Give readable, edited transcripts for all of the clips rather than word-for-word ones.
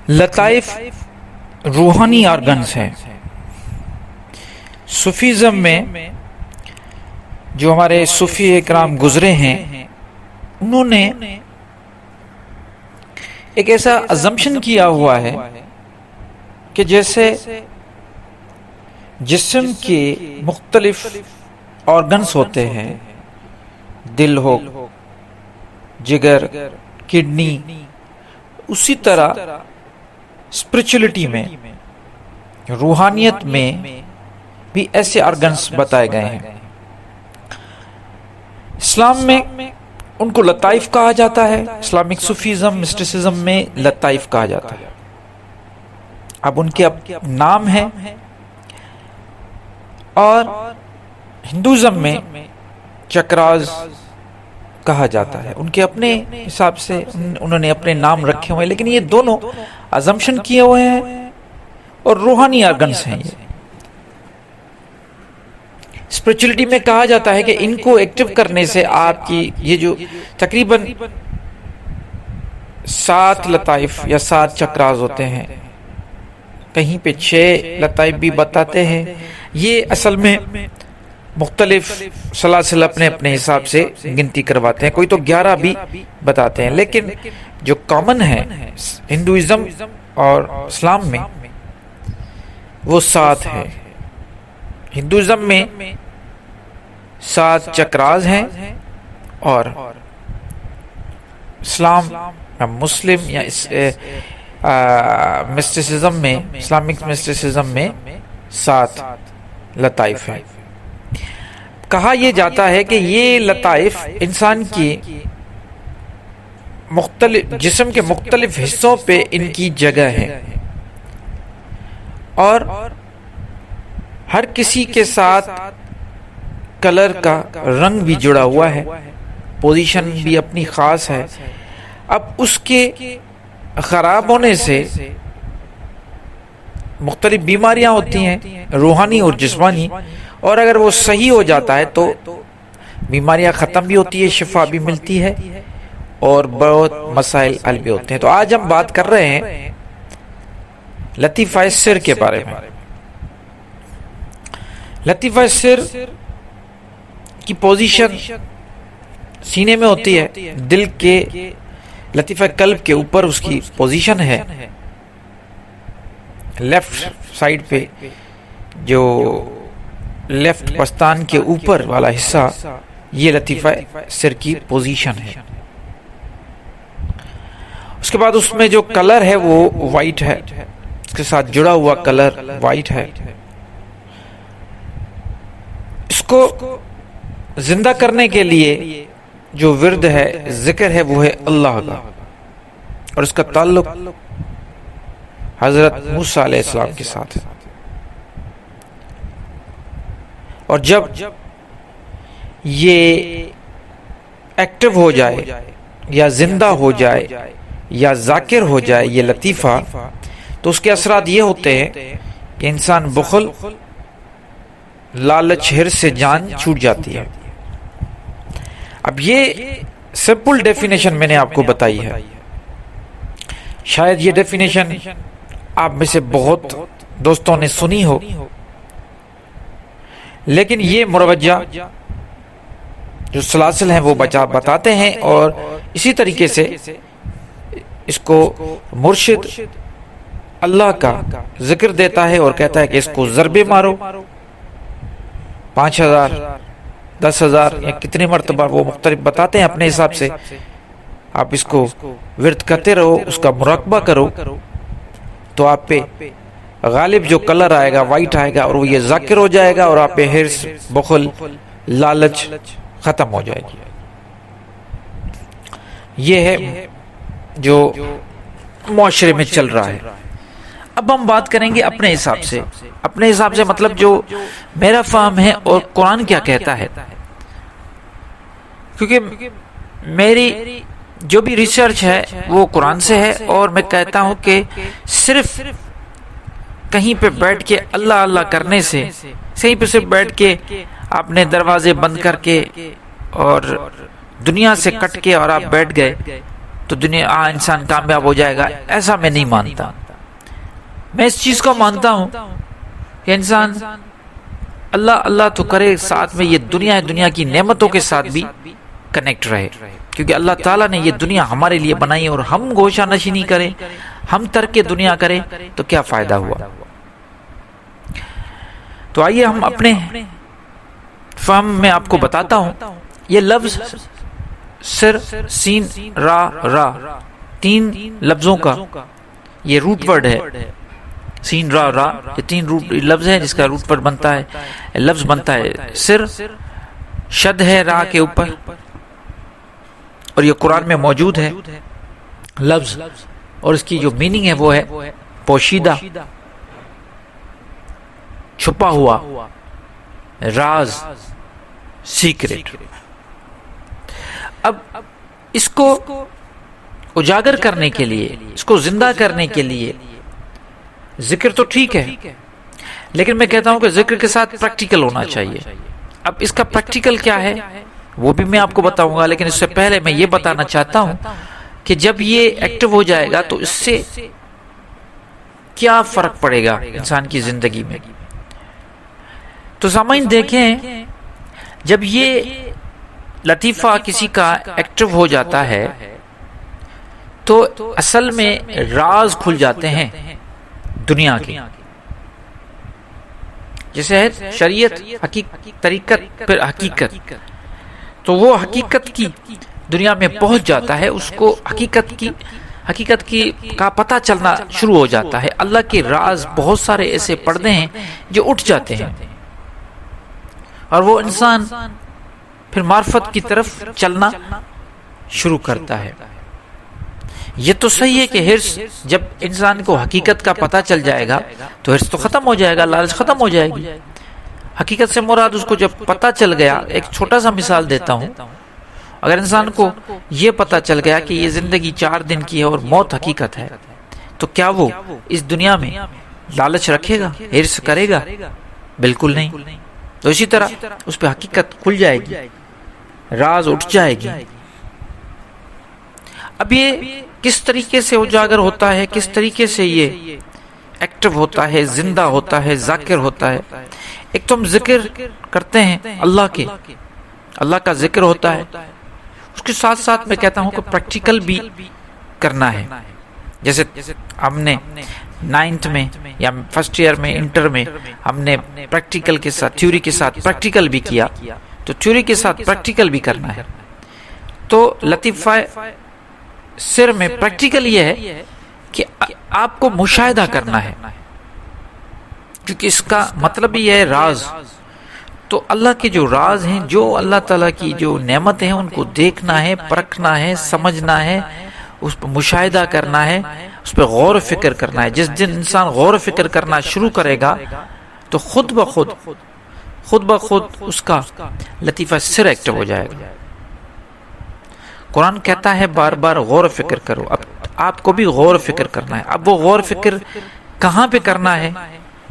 لطائف روحانی آرگنز ہیں. صوفیزم میں جو ہمارے صوفی اکرام گزرے ہیں انہوں نے ایک ایسا ازمپشن کیا ہوا ہے کہ جیسے جسم کے مختلف آرگنز ہوتے ہیں، دل ہو، جگر، کڈنی، اسی طرح اسپرچولیٹی میں، روحانیت میں بھی ایسے آرگنز بتائے گئے ہیں. اسلام میں ان کو لطائف کہا جاتا ہے. اسلامک صوفیزم، مسٹسزم میں لطائف کہا جاتا ہے. اب ان کے نام ہیں. اور ہندوازم میں چکراز کہا جاتا ہے. ان کے اپنے حساب سے انہوں نے اپنے نام رکھے ہوئے ہیں، لیکن یہ دونوں ازمپشن کیے ہوئے ہیں اور روحانی آرگنز ہیں. یہ اسپرچولیٹی میں کہا جاتا ہے کہ ان کو ایکٹیو کرنے سے آپ کی یہ جو تقریباً 7 لطائف یا 7 چکراز ہوتے ہیں، کہیں پہ 6 لطائف بھی بتاتے ہیں. یہ اصل میں مختلف سلاسل اپنے اپنے حساب سے گنتی کرواتے ہیں. کوئی تو 11 بھی بتاتے ہیں، لیکن جو کامن ہے ہندوازم اور اسلام میں وہ 7 ہے. ہندوازم میں 7 چکراز ہیں، اور اسلام مسلم یا مسٹسزم میں، اسلامک مسٹسزم میں 7 لطائف ہیں. کہا یہ جاتا ہے کہ یہ لطائف انسان کی مختلف جسم کے مختلف حصوں پہ ان کی جگہ ہے، اور ہر کسی کے ساتھ کلر کا رنگ بھی جڑا ہوا ہے، پوزیشن بھی اپنی خاص ہے. اب اس کے خراب ہونے سے مختلف بیماریاں ہوتی ہیں، روحانی اور جسمانی، اور اگر وہ صحیح ہو جاتا ہے تو بیماریاں ختم بھی ہوتی ہے، شفا بھی ملتی ہے، اور بہت مسائل حل بھی ہوتے ہیں. تو آج ہم بات کر رہے ہیں لطیفہ سر کے بارے میں. لطیفہ سر کی پوزیشن سینے میں ہوتی ہے، دل کے لطیفہ قلب کے اوپر اس کی پوزیشن ہے. لیفٹ سائیڈ پہ جو لیفٹ پستان کے اوپر والا حصہ، یہ لطیفہ سر کی پوزیشن ہے. اس کے بعد اس میں جو کلر ہے وہ وائٹ ہے، اس کے ساتھ جڑا ہوا کلر وائٹ ہے. اس کو زندہ کرنے کے لیے جو ورد ہے، ذکر ہے، وہ ہے اللہ کا، اور اس کا تعلق حضرت موسیٰ علیہ السلام کے ساتھ ہے. اور جب یہ ایکٹیو ہو جائے یا زندہ ہو جائے یا ذاکر ہو جائے یہ لطیفہ، تو اس کے اثرات یہ ہوتے ہیں کہ انسان بخل، لالچ، حرص سے جان چھوٹ جاتی ہے. اب یہ سمپل ڈیفینیشن میں نے آپ کو بتائی ہے. شاید یہ ڈیفینیشن آپ میں سے بہت دوستوں نے سنی ہو، لیکن یہ مروجہ جو سلاسل ہیں وہ بتاتے ہیں، اور اسی طریقے سے اس کو مرشد اللہ کا ذکر دیتا ہے اور کہتا ہے کہ اس کو ضربے مارو، 5000 10,000 یا کتنی مرتبہ وہ مختلف بتاتے ہیں اپنے حساب سے. آپ اس کو ورد کرتے رہو، اس کا مراقبہ کرو، تو آپ پہ غالب جو کلر آئے گا وائٹ آئے گا، اور وہ یہ ذاکر ہو جائے گا، اور آپ پہ حرص، بخل، لالچ ختم ہو جائے گی. یہ ہے جو معاشرے میں چل رہا ہے. اب ہم بات کریں گے اپنے حساب سے. اپنے حساب سے مطلب جو میرا فہم ہے اور قرآن کیا کہتا ہے، کیونکہ میری جو بھی ریسرچ ہے وہ قرآن سے ہے، اور میں کہتا ہوں کہ صرف کہیں پہ بیٹھ کے اللہ اللہ کرنے سے، صحیح پہ صرف بیٹھ کے آپ نے دروازے بند کر کے اور دنیا سے کٹ کے اور آپ بیٹھ گئے، تو دنیا انسان کامیاب ہو جائے گا، ایسا میں نہیں مانتا. میں اس چیز کو مانتا ہوں کہ انسان اللہ اللہ تو کرے، ساتھ میں یہ دنیا کی نعمتوں کے ساتھ بھی کنیکٹ رہے، کیونکہ اللہ تعالیٰ نے یہ دنیا ہمارے لیے بنائی، اور ہم گوشہ نشینی کریں، ہم ترک دنیا کریں تو کیا فائدہ ہوا. تو آئیے ہم اپنے فہم میں آپ کو بتاتا ہوں. یہ لفظ سر سین را 3 لفظوں کا یہ روٹ ورڈ ہے. سین را یہ 3 روٹ لفظ ہے جس کا روٹ ورڈ بنتا ہے، لفظ بنتا ہے سر. شد ہے را کے اوپر، اور یہ قرآن میں موجود ہے لفظ، اور اس کی جو میننگ ہے وہ ہے پوشیدہ، چھپا ہوا، راز، سیکریٹ. اب اس کو اجاگر کرنے کے لیے، اس کو زندہ کرنے کے لیے ذکر تو ٹھیک ہے، لیکن میں کہتا ہوں کہ ذکر کے ساتھ پریکٹیکل ہونا چاہیے. اب اس کا پریکٹیکل کیا ہے وہ بھی میں آپ کو بتاؤں گا، لیکن اس سے پہلے میں یہ بتانا چاہتا ہوں کہ جب یہ ایکٹیو ہو جائے گا تو اس سے کیا فرق پڑے گا انسان کی زندگی میں. تو سامعین دیکھیں، جب یہ لطیفہ کسی کا ایکٹیو ہو جاتا ہے تو اصل میں راز کھل جاتے ہیں دنیا کے، جیسے ہے شریعت، طریقت، پھر حقیقت. تو وہ حقیقت کی دنیا میں پہنچ جاتا ہے، اس کو حقیقت کی کا پتہ چلنا شروع ہو جاتا ہے. اللہ کے راز بہت سارے ایسے پردے ہیں جو اٹھ جاتے ہیں، اور وہ انسان پھر معرفت کی طرف چلنا شروع کرتا ہے. یہ تو صحیح ہے کہ حرص، جب انسان کو حقیقت کا پتہ چل جائے گا تو حرص تو ختم ہو جائے گا، لالچ ختم ہو جائے گی. حقیقت سے مراد اس کو جب پتہ چل گیا، ایک چھوٹا سا مثال دیتا ہوں. اگر انسان کو یہ پتہ چل گیا کہ یہ زندگی 4 دن کی ہے اور موت حقیقت ہے، تو کیا وہ اس دنیا میں لالچ رکھے گا، حرص کرے گا؟ بالکل نہیں. تو اسی طرح اس پہ حقیقت کھل جائے گی، راز اٹھ جائے گی. اب یہ کس طریقے سے اجاگر ہوتا ہے، کس طریقے سے یہ ایکٹیو ہوتا ہے، زندہ ہوتا ہے، ذاکر ہوتا ہے. ایک تو ہم ذکر کرتے ہیں اللہ کا ذکر ہوتا ہے، اس کے ساتھ ساتھ میں کہتا ہوں کہ پریکٹیکل بھی کرنا ہے. جیسے ہم نے 9th میں یا فرسٹ ایئر میں، انٹر میں ہم نے پریکٹیکل کے ساتھ، تھیوری کے ساتھ پریکٹیکل بھی کیا، تو تھیوری کے ساتھ پریکٹیکل بھی کرنا ہے. تو لطیفہ سر میں پریکٹیکل یہ ہے کہ آپ کو مشاہدہ کرنا ہے، کیونکہ اس کا مطلب یہ ہے راز. تو اللہ کے جو راز ہیں، جو اللہ تعالیٰ کی جو نعمتیں ہیں، ان کو دیکھنا ہے، پرکھنا ہے، سمجھنا ہے، اس پر مشاہدہ کرنا ہے، اس پہ غور و فکر کرنا ہے. جس دن انسان غور و فکر کرنا شروع کرے گا تو خود بخود اس کا لطیفہ سر ایکٹیو ہو جائے گا. قرآن کہتا ہے بار بار غور و فکر کرو. اب آپ کو بھی غور و فکر کرنا ہے. اب وہ غور و فکر کہاں پہ کرنا ہے؟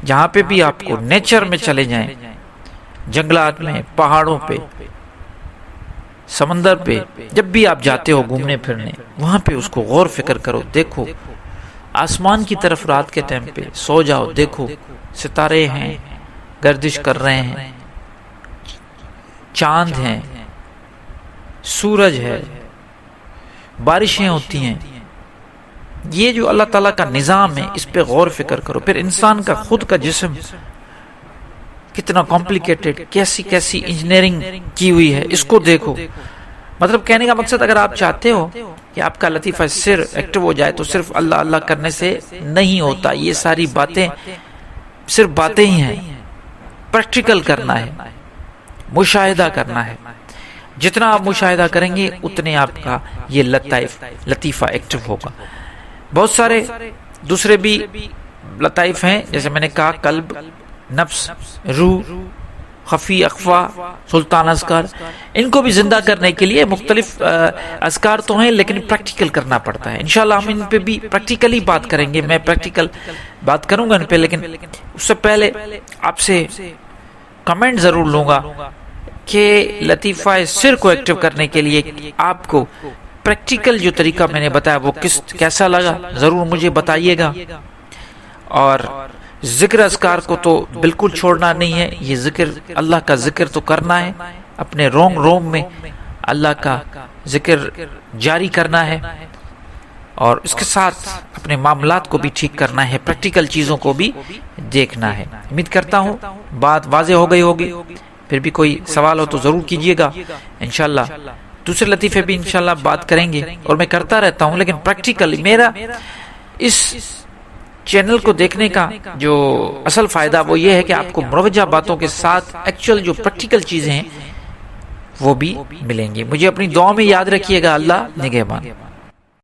جہاں پہ بھی آپ کو نیچر میں چلے جائیں، جنگلات میں، پہاڑوں پہ، سمندر پہ، جب بھی آپ جاتے ہو گھومنے پھرنے، وہاں پہ اس کو غور فکر کرو. دیکھو آسمان کی طرف رات کے ٹائم پہ سو جاؤ، دیکھو ستارے ہیں، گردش کر رہے ہیں، چاند ہیں، سورج ہے، بارشیں ہوتی ہیں. یہ جو اللہ تعالیٰ کا نظام ہے، اس پہ غور فکر کرو. پھر انسان کا خود کا جسم کتنا کمپلیکیٹڈ، کیسی انجینئرنگ کی ہوئی ہے، اس کو دیکھو. مطلب کہنے کا مقصد، اگر آپ چاہتے ہو کہ آپ کا لطیفہ سر ایکٹیو ہو جائے تو صرف اللہ اللہ کرنے سے نہیں ہوتا. یہ ساری باتیں صرف باتیں ہی ہیں. پریکٹیکل کرنا ہے، مشاہدہ کرنا ہے. جتنا آپ مشاہدہ کریں گے اتنے آپ کا یہ لطیفہ ایکٹیو ہوگا. بہت سارے دوسرے بھی لطائف ہیں، جیسے میں نے کہا قلب، نفس، روح، خفی، اخفا، سلطان اذکار. ان کو بھی زندہ کرنے کے لیے مختلف اذکار تو ہیں، لیکن پریکٹیکل کرنا پڑتا ہے. انشاءاللہ ہم ان پہ بھی پریکٹیکلی بات کریں گے. میں پریکٹیکل بات کروں گا ان پہ، لیکن اس سے پہلے آپ سے کمنٹ ضرور لوں گا کہ لطیفہ سر کو ایکٹیو کرنے کے لیے آپ کو پریکٹیکل جو طریقہ میں نے بتایا وہ کیسا لگا ضرور مجھے بتائیے گا. اور ذکر اذکار کو تو بالکل چھوڑنا نہیں ہے. یہ ذکر اللہ کا ذکر تو کرنا ہے, اپنے روم روم میں اللہ کا ذکر جاری کرنا ہے, اور اس کے ساتھ اپنے معاملات کو بھی ٹھیک کرنا ہے, پریکٹیکل چیزوں کو بھی دیکھنا ہے. امید کرتا ہوں بات واضح ہو گئی ہوگی. پھر بھی کوئی سوال ہو تو ضرور کیجیے گا. انشاءاللہ دوسرے لطیفے بھی انشاءاللہ بات کریں گے, اور میں کرتا رہتا ہوں, لیکن پریکٹیکلی میرا اس چینل کو دیکھنے کا جو اصل فائدہ وہ یہ ہے کہ آپ کو مروجہ باتوں کے ساتھ ایکچوئل جو پریکٹیکل چیزیں ہیں وہ بھی ملیں گی. مجھے اپنی دعا میں یاد رکھیے گا. اللہ نگہبان.